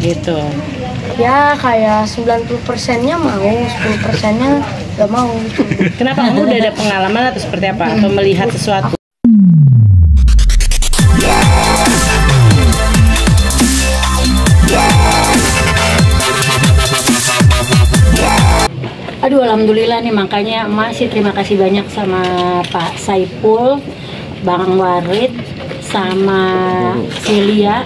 gitu. Ya kayak 90%-nya mau, 10%-nya gak mau gitu. Kenapa kamu udah ada pengalaman atau seperti apa? Atau melihat sesuatu? Aduh, alhamdulillah nih, makanya masih terima kasih banyak sama Pak Saipul, Bang Warid, sama Celia,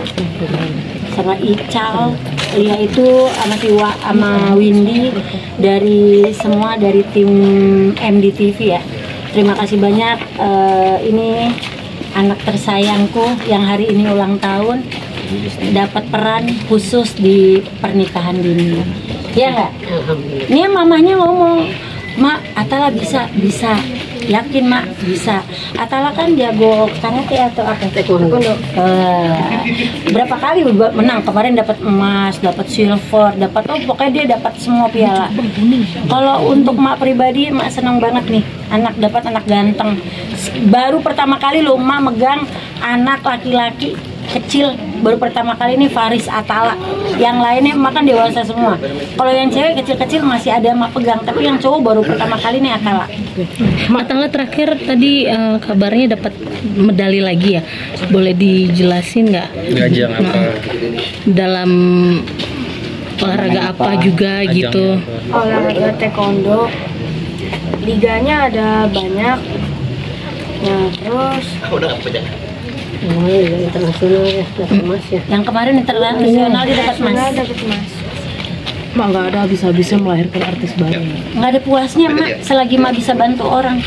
sama Ical, Lia itu sama Tiwa, sama Windy, dari semua dari tim MDTV ya. Terima kasih banyak. Ini anak tersayangku yang hari ini ulang tahun dapat peran khusus di pernikahan dini. Ya nggak? Ini mamanya ngomong, Mak, Atala bisa, yakin Mak bisa. Atala kan jago karate atau apa? Taekwondo. Berapa kali menang? Kemarin dapat emas, dapat silver, dapat pokoknya dia dapat semua piala. Kalau untuk Mak pribadi, Mak senang banget nih, dapat anak ganteng. Baru pertama kali loh Mak megang anak laki-laki kecil, baru pertama kali ini Faris Atala. Yang lainnya Emak kan dewasa semua. Kalau yang cewek kecil-kecil masih ada Emak pegang, tapi yang cowok baru pertama kali ini Atala. Atala terakhir tadi kabarnya dapat medali lagi ya. Boleh dijelasin nggak? Ajang apa? Dalam olahraga apa juga gitu? Olahraga taekwondo, liganya ada banyak. Nah terus Internasional ya, dapat emas ya. Yang kemarin internasional dia dapat emas. Mak nggak ada habis-habisnya melahirkan artis baru. Nggak ada puasnya Mak, selagi Mak bisa bantu orang.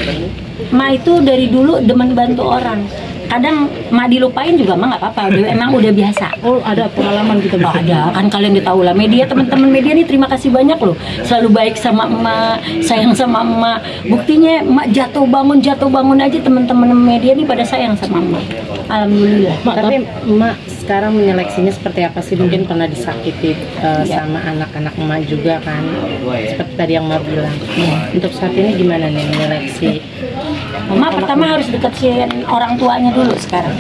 Mak itu dari dulu demen bantu orang. Kadang Mak dilupain juga Mak nggak apa-apa, emang udah biasa. Oh, ada pengalaman gitu? Ada, kan kalian udah tahu lah, media, teman-teman media nih terima kasih banyak loh, selalu baik sama emak, sayang sama emak. Buktinya emak jatuh bangun aja teman-teman media nih pada sayang sama emak. Alhamdulillah. Mak, tapi emak sekarang menyeleksinya seperti apa sih? Mungkin pernah disakiti sama anak-anak emak juga kan, seperti tadi yang emak bilang. Untuk saat ini gimana nih menyeleksi? Emak pertama harus deketin orang tuanya dulu sekarang.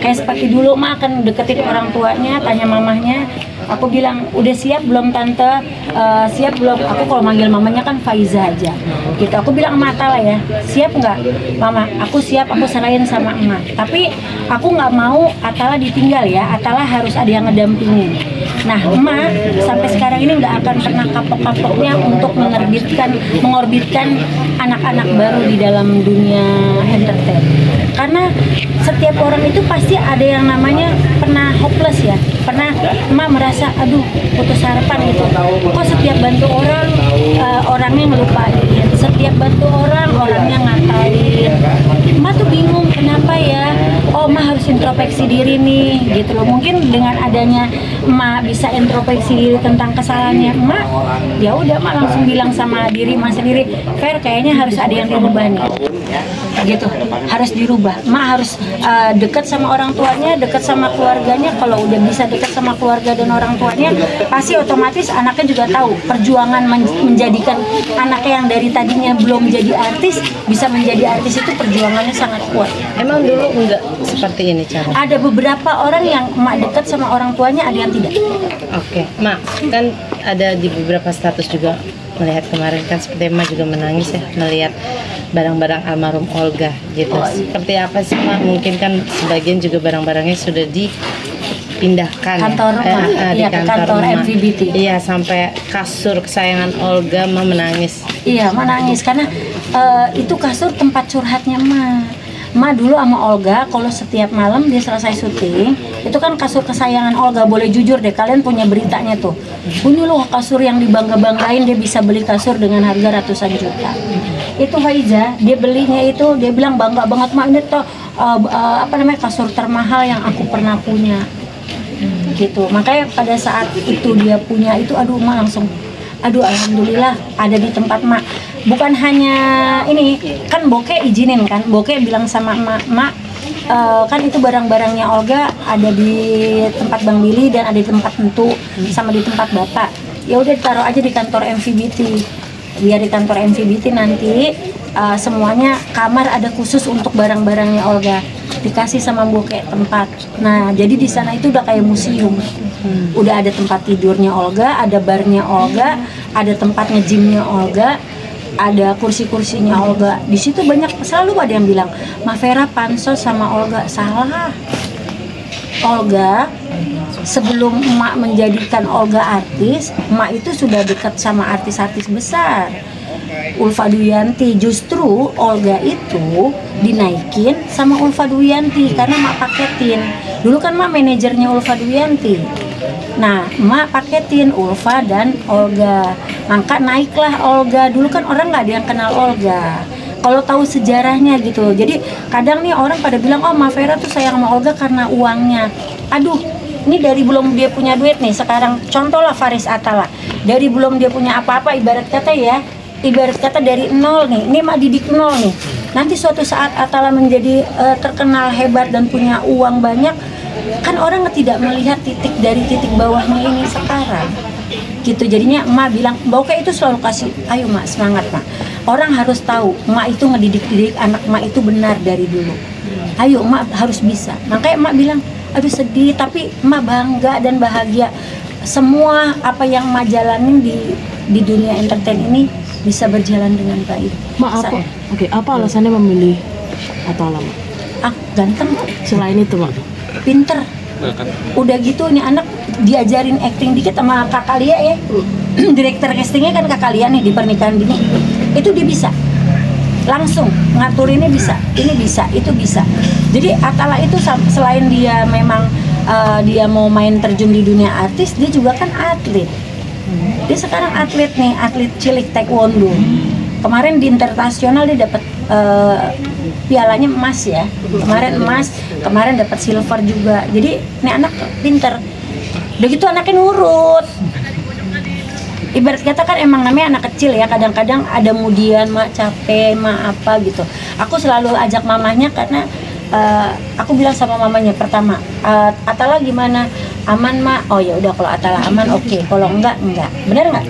Kayak seperti dulu Emak akan deketin orang tuanya, tanya mamahnya. Aku bilang, udah siap belum tante? Siap belum? Aku kalau manggil mamanya kan Faiza aja gitu. Aku bilang sama Atala ya, siap nggak Mama? Aku siap, aku serahin sama emak. Tapi aku nggak mau Atala ditinggal ya, Atala harus ada yang ngedampingin. Nah emak sampai sekarang ini nggak akan pernah kapok-kapoknya untuk mengorbitkan anak-anak baru di dalam dunia entertain. Karena setiap orang itu pasti ada yang namanya pernah hopeless ya, pernah emak merasa aduh putus harapan gitu. Kok setiap bantu orang orangnya ngelupain, setiap bantu orang orangnya ngatain. Emak tuh bingung kenapa ya. Oh emak harus introspeksi diri nih gitu loh. Mungkin dengan adanya emak bisa introspeksi diri tentang kesalahannya emak, ya udah emak langsung bilang sama diri emak sendiri, Fer kayaknya harus ada yang dirubah nih gitu, harus dirubah. Emak harus dekat sama orang tuanya, dekat sama keluarganya. Kalau udah bisa dekat sama keluarga dan orang tuanya, pasti otomatis anaknya juga tahu perjuangan menjadikan anaknya yang dari tadinya belum jadi artis bisa menjadi artis itu perjuangannya sangat kuat. Emang dulu enggak seperti ini cara? Ada beberapa orang yang emak dekat sama orang tuanya, ada yang tidak. Oke, Mak, kan ada di beberapa status juga melihat kemarin kan seperti Mak juga menangis ya melihat barang-barang almarhum Olga gitu. Seperti apa sih Mak? Mungkin kan sebagian juga barang-barangnya sudah dipindahkan kantor di kantor MVBT. Iya, sampai kasur kesayangan Olga Mak menangis. Iya, menangis karena itu kasur tempat curhatnya Mak. Mak dulu sama Olga, kalau setiap malam dia selesai syuting, itu kan kasur kesayangan Olga. Boleh jujur deh, kalian punya beritanya tuh. Ini loh kasur yang dibangga-banggain, dia bisa beli kasur dengan harga ratusan juta. Itu Faiza, dia belinya itu, dia bilang bangga banget Mak, ini tuh kasur termahal yang aku pernah punya. Gitu. Makanya pada saat itu dia punya itu, aduh Mak langsung, aduh alhamdulillah ada di tempat Mak. Bukan hanya ini, kan Boke izinin kan, Boke bilang sama Mak, kan itu barang-barangnya Olga ada di tempat Bang Billy dan ada di tempat Tentu sama di tempat Bapak. Ya udah ditaruh aja di kantor MVBT. biar di kantor MVBT nanti semuanya kamar ada khusus untuk barang-barangnya Olga, dikasih sama Mbok kayak tempat. Nah jadi di sana itu udah kayak museum, udah ada tempat tidurnya Olga, ada barnya Olga, ada tempat nge-gymnya Olga, ada kursi-kursinya Olga. Di situ banyak, selalu ada yang bilang Mavera pansos sama Olga. Salah. Olga sebelum emak menjadikan Olga artis, emak itu sudah dekat sama artis-artis besar. Ulfa Duyanti, justru Olga itu dinaikin sama Ulfa Duyanti karena emak paketin. Dulu kan emak manajernya Ulfa Duyanti. Nah, emak paketin Ulfa dan Olga. Maka naiklah Olga. Dulu kan orang nggak ada yang kenal Olga. Kalau tahu sejarahnya gitu. Jadi kadang nih orang pada bilang, oh Mavera tuh sayang sama Olga karena uangnya. Aduh, ini dari belum dia punya duit nih. Sekarang contohlah Faris Atala. Dari belum dia punya apa-apa, ibarat kata dari nol nih. Ini mah didik nol nih. Nanti suatu saat Atala menjadi terkenal hebat dan punya uang banyak, kan orang tidak melihat titik dari titik bawahnya ini sekarang gitu. Jadinya emak bilang, Mbak itu selalu kasih, ayo mak semangat mak, orang harus tahu emak itu ngedidik anak emak itu benar dari dulu, ayo emak harus bisa. Makanya emak bilang, aduh sedih tapi emak bangga dan bahagia semua apa yang emak jalanin di dunia entertain ini bisa berjalan dengan baik. Mak apa? Oke, apa alasannya memilih Atala, Mak? Ganteng. Selain itu, Mak? Pinter. Udah gitu nih anak diajarin acting dikit sama kakak Lia ya. Direktur castingnya kan kakak Lia nih di pernikahan dini. Itu dia bisa. Langsung ngatur ini bisa, itu bisa. Jadi Atala itu selain dia memang dia mau main terjun di dunia artis, dia juga kan atlet. Dia sekarang atlet nih, atlet cilik taekwondo. Kemarin di internasional dia dapat pialanya emas ya. Kemarin emas, kemarin dapat silver juga. Jadi ini anak pinter. Udah gitu anaknya nurut. Ibarat kata kan emang namanya anak kecil ya, kadang-kadang ada mudian, mak capek, mak apa gitu. Aku selalu ajak mamanya karena aku bilang sama mamanya pertama, Atala gimana? Aman mak? Oh ya udah, kalau Atala aman oke. Kalau enggak. Bener nggak,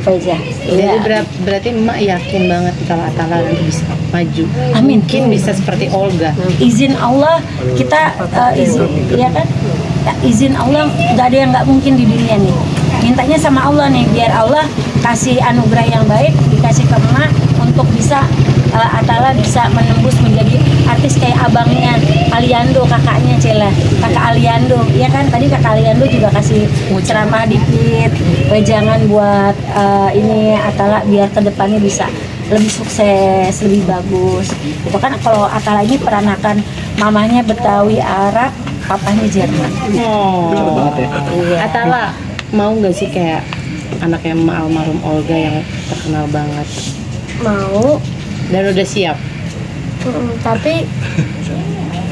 Faiza? Jadi berarti emak yakin banget kalau Atala nanti bisa maju. Amin. Mungkin bisa seperti Olga. Izin Allah kita izin, ya kan? Izin Allah, nggak ada yang nggak mungkin di dunia nih. Mintanya sama Allah nih, biar Allah kasih anugerah yang baik, dikasih ke emak untuk bisa Atala bisa menembus menjadi artis kayak abangnya Aliando, kakaknya Cela, kakak Aliando, ya kan? Tadi kakak Aliando juga kasih ceramah dikit, wejangan buat ini Atala biar kedepannya bisa lebih sukses, lebih bagus. Itu kan kalau Atala ini peranakan mamanya Betawi Arab, papanya Jerman. Oh, banget ya. Iya. Atala mau nggak sih kayak anaknya almarhum Olga yang terkenal banget? Mau. Dan udah siap? Tapi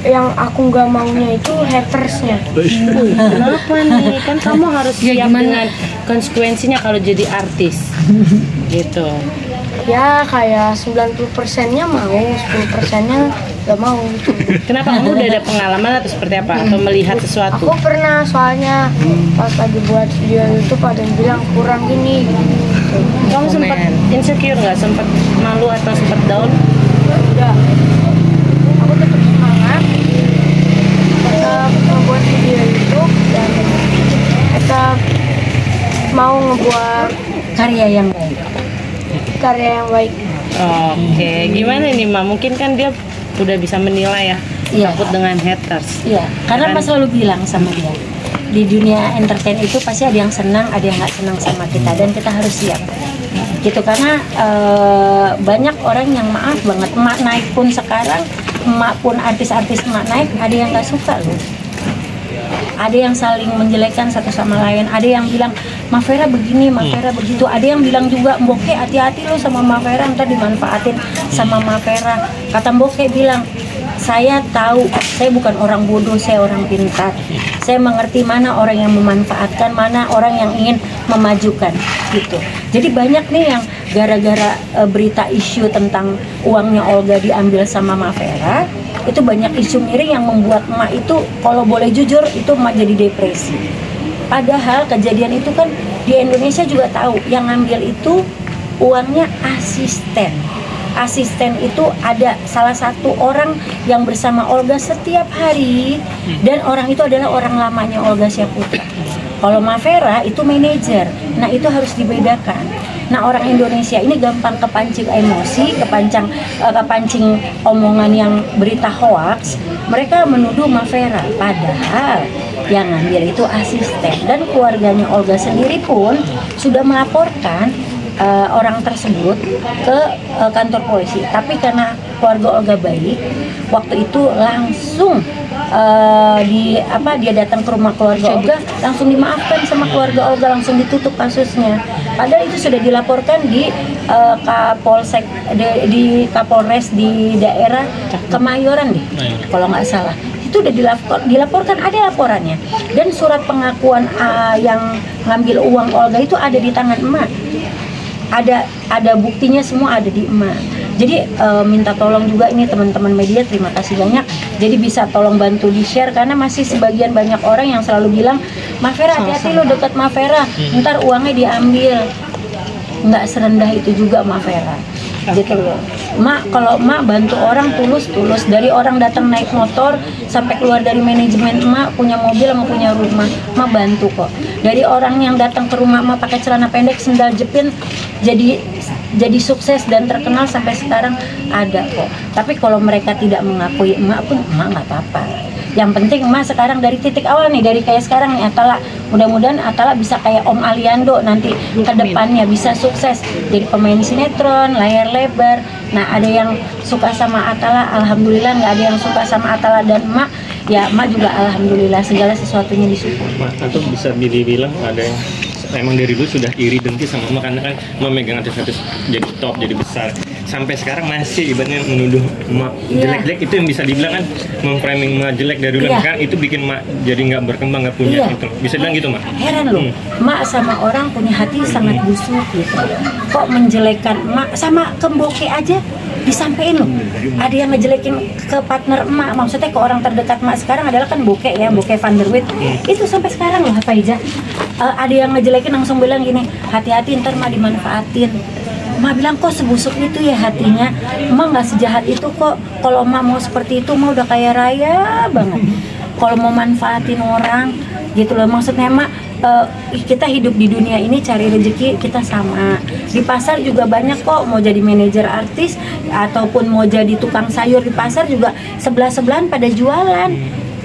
yang aku nggak maunya itu hatersnya. Kenapa nih? Kan kamu harus siap dengan konsekuensinya kalau jadi artis gitu. Ya kayak 90%-nya mau, 10%-nya nggak mau gitu. Kenapa? Kamu udah ada pengalaman atau seperti apa? Atau melihat sesuatu? Aku pernah soalnya pas lagi buat video YouTube ada yang bilang kurang gini. Kamu sempat insecure nggak? Sempat malu atau sempat down? Enggak. Aku tetap semangat, tetap membuat video YouTube dan tetap mau ngebuat Karya yang baik. Oke, gimana nih Ma? Mungkin kan dia udah bisa menilai ya, Iya. takut dengan haters. Iya, karena Mas selalu bilang sama dia, di dunia entertain itu pasti ada yang senang, ada yang nggak senang sama kita, dan kita harus siap. Gitu, karena banyak orang yang maaf banget, emak naik pun sekarang, emak pun artis-artis emak naik, ada yang nggak suka loh. Ada yang saling menjelekkan satu sama lain, ada yang bilang Mavera begini, Mavera begitu, ada yang bilang juga Mboke hati-hati lo sama Mavera, ntar dimanfaatin sama Mavera. Kata Mboke bilang, saya tahu, saya bukan orang bodoh, saya orang pintar. Saya mengerti mana orang yang memanfaatkan, mana orang yang ingin memajukan gitu. Jadi banyak nih yang gara-gara berita isu tentang uangnya Olga diambil sama Mavera, itu banyak isu miring yang membuat emak itu, kalau boleh jujur, itu emak jadi depresi. Padahal kejadian itu kan di Indonesia juga tahu, yang ngambil itu uangnya asisten. Asisten itu ada salah satu orang yang bersama Olga setiap hari, dan orang itu adalah orang lamanya Olga Syahputra. Kalau Mavera itu manajer, nah itu harus dibedakan. Nah orang Indonesia ini gampang kepancing emosi, kepancing omongan yang berita hoax. Mereka menuduh Mavera, padahal yang ngambil itu asisten. Dan keluarganya Olga sendiri pun sudah melaporkan orang tersebut ke kantor polisi. Tapi karena keluarga Olga baik, waktu itu langsung dia datang ke rumah keluarga Olga, langsung dimaafkan sama keluarga Olga, langsung ditutup kasusnya. Padahal itu sudah dilaporkan di Kapolsek, di Kapolres di daerah Kemayoran deh, kalau nggak salah. Itu udah dilaporkan, ada laporannya. Dan surat pengakuan yang ngambil uang Olga itu ada di tangan emak. Ada buktinya, semua ada di emak. Jadi minta tolong juga ini teman-teman media, terima kasih banyak. Jadi bisa tolong bantu di-share, karena masih sebagian banyak orang yang selalu bilang, Mavera hati-hati lo deket Mavera, ntar uangnya diambil. Nggak serendah itu juga Mavera, gitu loh. Mak, kalau emak bantu orang tulus, dari orang datang naik motor sampai keluar dari manajemen emak, punya mobil sama punya rumah, emak bantu kok. Dari orang yang datang ke rumah emak pakai celana pendek, sendal jepit, jadi sukses dan terkenal sampai sekarang, ada kok. Tapi kalau mereka tidak mengakui emak pun, emak nggak apa-apa. Yang penting emak sekarang dari titik awal nih, dari kayak sekarang nih Atala, mudah-mudahan Atala bisa kayak Om Aliando nanti ke depannya, bisa sukses jadi pemain sinetron, layar lebar. Nah ada yang suka sama Atala, alhamdulillah. Nggak ada yang suka sama Atala dan emak, ya emak juga alhamdulillah, segala sesuatunya disyukur. Atau bisa dibilang ada yang emang dari dulu sudah iri dengki sama emak, karena kan memegang artis-artis jadi top, jadi besar, sampai sekarang masih ibaratnya menuduh emak jelek-jelek. Itu yang bisa dibilang kan memframing emak jelek dari dulu, kan itu bikin emak jadi nggak berkembang, nggak punya itu. Bisa bilang gitu, Mak? Heran loh, emak sama orang punya hati sangat busuk gitu. Kok menjelekkan emak, sama Kemboke aja disampaikan loh. Ada yang ngejelekin ke partner emak, maksudnya ke orang terdekat emak sekarang adalah kan Boke ya, Boke Van der Wit. Itu sampai sekarang loh, apa aja. Ada yang ngejelekin langsung bilang gini, hati-hati ntar emak dimanfaatin. Emak bilang, kok sebusuk itu ya hatinya, emak nggak sejahat itu kok. Kalau emak mau seperti itu, emak udah kaya raya banget. Kalau mau manfaatin orang gitu loh, maksudnya emak, kita hidup di dunia ini cari rezeki kita sama. Di pasar juga banyak kok, mau jadi manajer artis ataupun mau jadi tukang sayur di pasar juga sebelah-sebelahan pada jualan.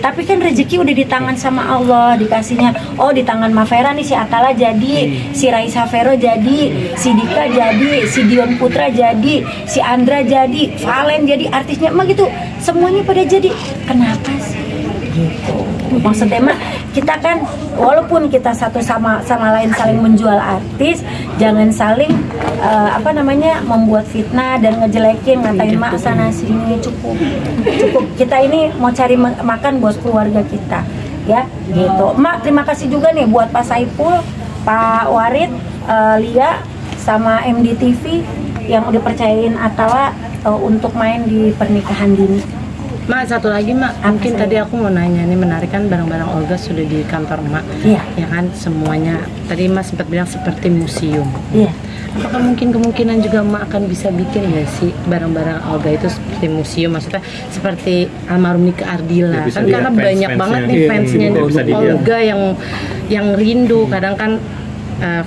Tapi kan rezeki udah di tangan sama Allah, dikasihnya. Oh di tangan Mavera nih si Atala jadi, si Raisa Vero jadi, si Dika jadi, si Dion Putra jadi, si Andra jadi, Valen jadi, artisnya emang gitu. Semuanya pada jadi. Kenapa sih? Gitu. Maksudnya mah kita kan walaupun kita satu sama lain saling menjual artis, jangan saling membuat fitnah dan ngejelekin, ngatain mak sana sini. Cukup kita ini mau cari makan buat keluarga kita ya gitu. Mak terima kasih juga nih buat Pak Saiful, Pak Warid, Lia sama MDTV yang udah percayain Atala untuk main di pernikahan dini. Mak, satu lagi Mak, mungkin tadi aku mau nanya, ini menarik kan barang-barang Olga sudah di kantor Mak. Iya. Ya kan semuanya, tadi Mak sempat bilang seperti museum. Iya. Apakah mungkin kemungkinan juga Mak akan bisa bikin nggak sih barang-barang Olga itu seperti museum, maksudnya seperti almarhum Nika Ardila, kan karena banyak banget nih fansnya Olga yang rindu, kadang kan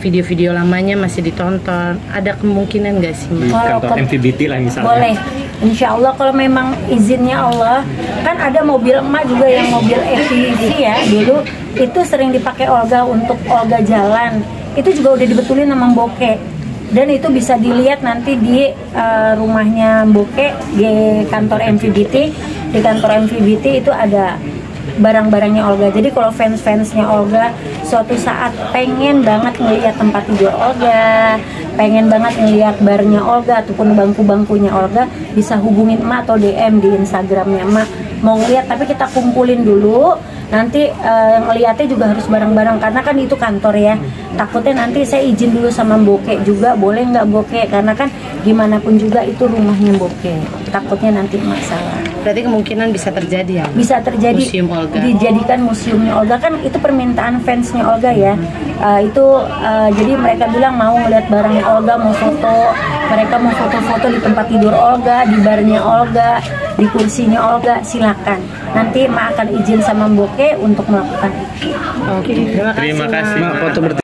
video-video lamanya masih ditonton. Ada kemungkinan nggak sih Mak? Kantor MVBT lah misalnya. Boleh, insya Allah kalau memang izinnya Allah. Kan ada mobil emak juga yang mobil SUV ya, dulu itu sering dipakai Olga untuk Olga jalan. Itu juga udah dibetulin sama Boke. Dan itu bisa dilihat nanti di rumahnya Boke, di kantor MVBT. Di kantor MVBT itu ada barang-barangnya Olga. Jadi kalau fans-fansnya Olga suatu saat pengen banget ngelihat tempat tidur Olga, pengen banget ngelihat barnya Olga ataupun bangku-bangkunya Olga, bisa hubungin emak atau DM di Instagramnya emak. mau ngeliat, tapi kita kumpulin dulu. Nanti ngeliatnya juga harus bareng-bareng karena kan itu kantor ya. Takutnya nanti saya izin dulu sama Boke juga, boleh nggak Boke? Karena kan gimana pun juga itu rumahnya Boke. Takutnya nanti masalah. Berarti kemungkinan bisa terjadi ya? Bisa terjadi. Museum Olga. Dijadikan museumnya Olga, kan itu permintaan fansnya Olga ya. Jadi mereka bilang mau ngeliat barangnya Olga, mau foto. Mereka mau foto-foto di tempat tidur Olga, di barnya Olga, di kursinya Olga, silakan. Nanti Ma akan izin sama Boke untuk melakukan itu. Oke, terima kasih. Terima kasih. Ma. Ma.